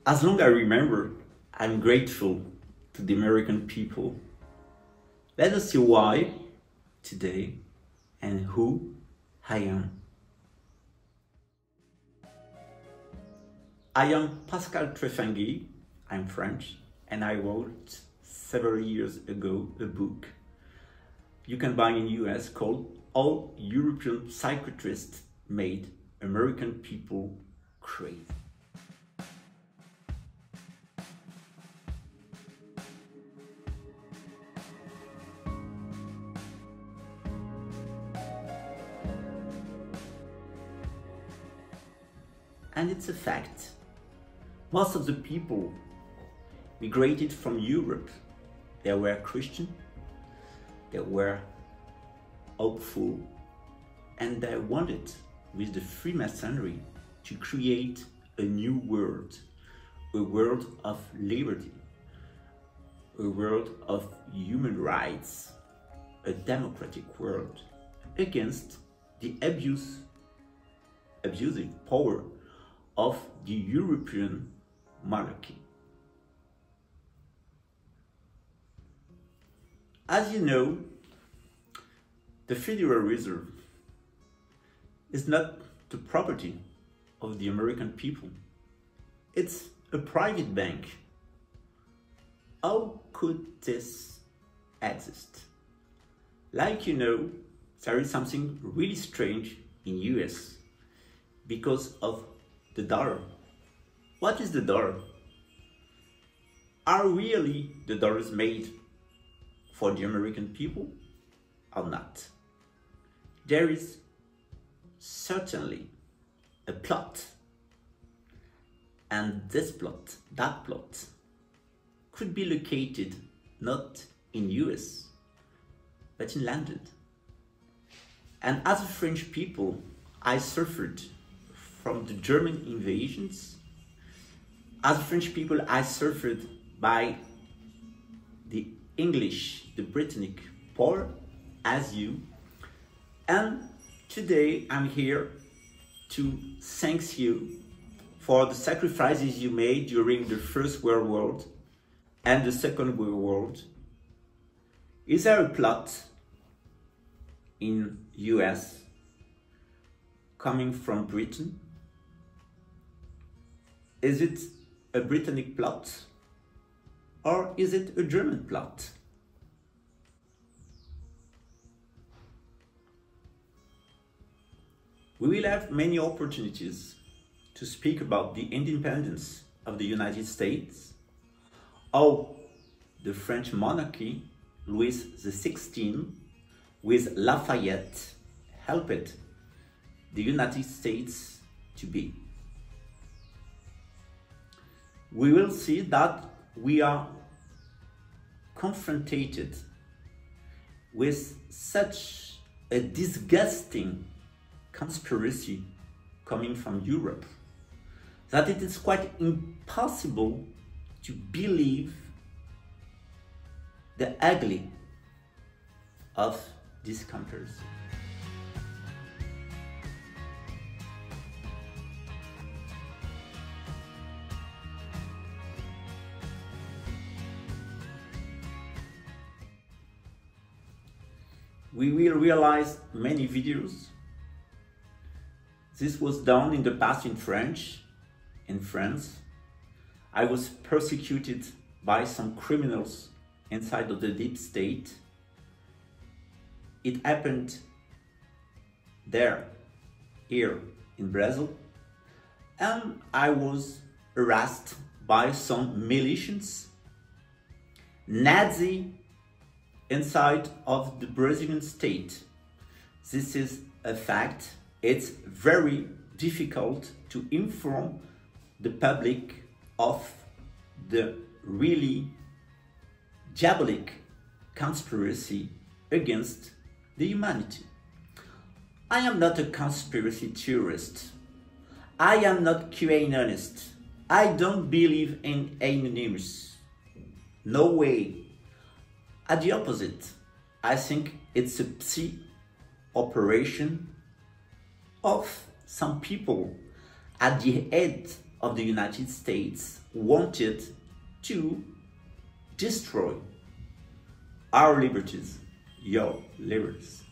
As long as I remember, I'm grateful to the American people. Let us see why today and who I am. I am Pascal Trefangui, I'm French, and I wrote several years ago a book you can buy in the US called How European Psychiatrists Made American People Crazy. And it's a fact. Most of the people migrated from Europe. They were Christian, they were hopeful, and they wanted, with the Freemasonry, to create a new world, a world of liberty, a world of human rights, a democratic world against the abusive power of the European monarchy. As you know, the Federal Reserve is not the property of the American people. It's a private bank. How could this exist? Like you know, there is something really strange in US because of the dollar. What is the dollar? Are really the dollars made for the American people or not? There is certainly a plot, and this plot, that plot, could be located not in US, but in London. And as a French people, I suffered from the German invasions. As a French people, I suffered by the English, the Britannic power, as you. And today I'm here to thank you for the sacrifices you made during the First World War and the Second World War. Is there a plot in US coming from Britain? Is it a Britannic plot or is it a German plot? We will have many opportunities to speak about the independence of the United States, how the French monarchy, Louis XVI, with Lafayette, helped the United States to be. We will see that we are confronted with such a disgusting conspiracy coming from Europe that it is quite impossible to believe the ugly of this comparison. We will realize many videos. This was done in the past in French, in France. I was persecuted by some criminals inside of the deep state. It happened there, here in Brazil. And I was harassed by some militias, Nazi, inside of the Brazilian state. This is a fact. It's very difficult to inform the public of the really diabolic conspiracy against the humanity. I am not a conspiracy theorist. I am not QAnonist. I don't believe in anonymous. No way. At the opposite, I think it's a operation of some people at the head of the United States wanted to destroy our liberties, your liberties.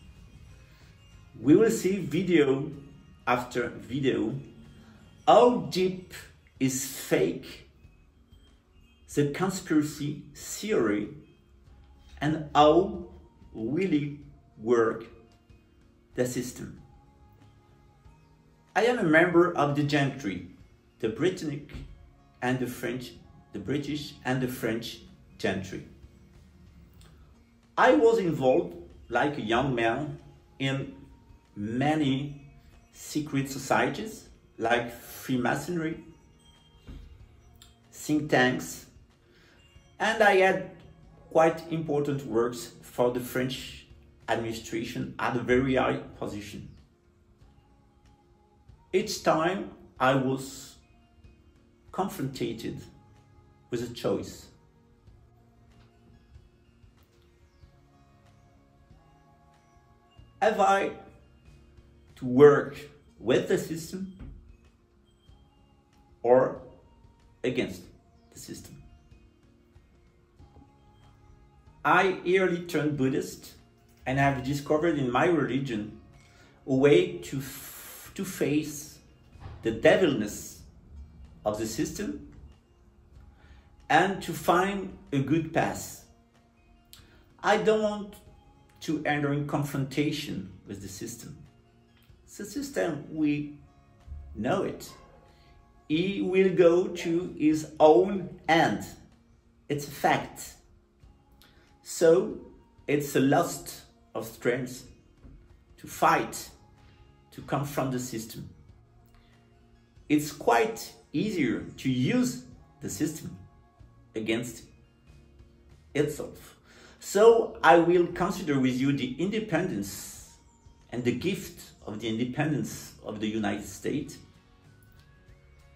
We will see video after video how deep is fake the conspiracy theory and how really work the system. I am a member of the gentry, the Britannic and the French, the British and the French gentry. I was involved like a young man in many secret societies like Freemasonry, think tanks, and I had quite important works for the French administration at a very high position. Each time I was confronted with a choice. Have I to work with the system or against the system? I early turned Buddhist and have discovered in my religion a way to face the devilness of the system and to find a good path. I don't want to enter in confrontation with the system. The system, we know it. He will go to his own end. It's a fact. So it's a loss of strength to fight, to confront the system. It's quite easier to use the system against itself. So I will consider with you the independence and the gift of the independence of the United States,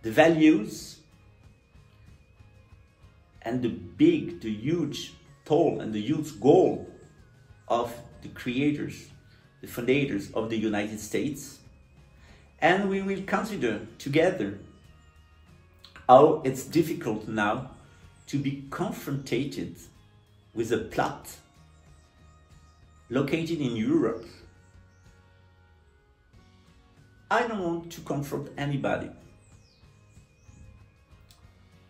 the values and the huge toll and the huge goal of the creators, the foundators of the United States. And we will consider together how it's difficult now to be confronted with a plot located in Europe. I don't want to confront anybody.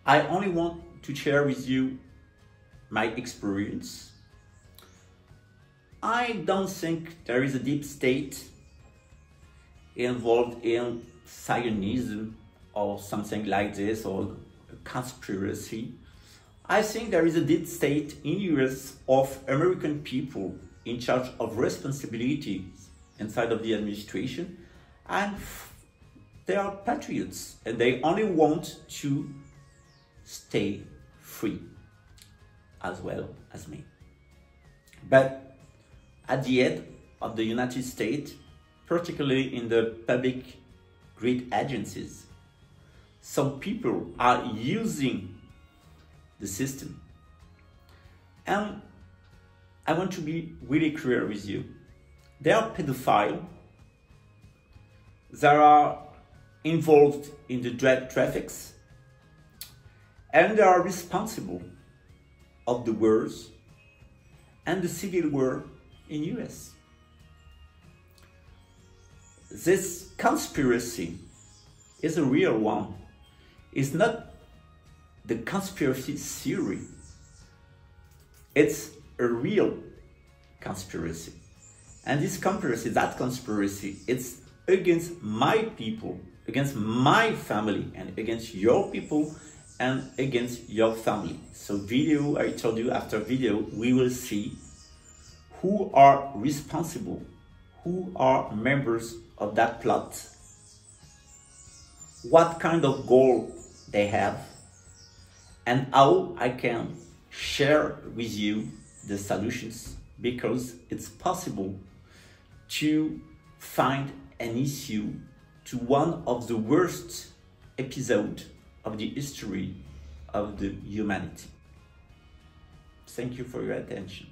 I only want to share with you my experience. I don't think there is a deep state involved in Zionism or something like this, or a conspiracy. I think there is a deep state in US of American people in charge of responsibilities inside of the administration, and they are patriots and they only want to stay free as well as me. But at the head of the United States, particularly in the public grid agencies, some people are using the system. And I want to be really clear with you. They are pedophiles, they are involved in the drug traffics, and they are responsible of the wars and the civil war in US. This conspiracy is a real one. It's not the conspiracy theory. It's a real conspiracy. And this conspiracy, that conspiracy, it's against my people, against my family, and against your people, and against your family. So video, I told you, after video, we will see who are responsible, who are members of that plot, what kind of goal they have, and how I can share with you the solutions, because it's possible to find an issue to one of the worst episodes of the history of the humanity. Thank you for your attention.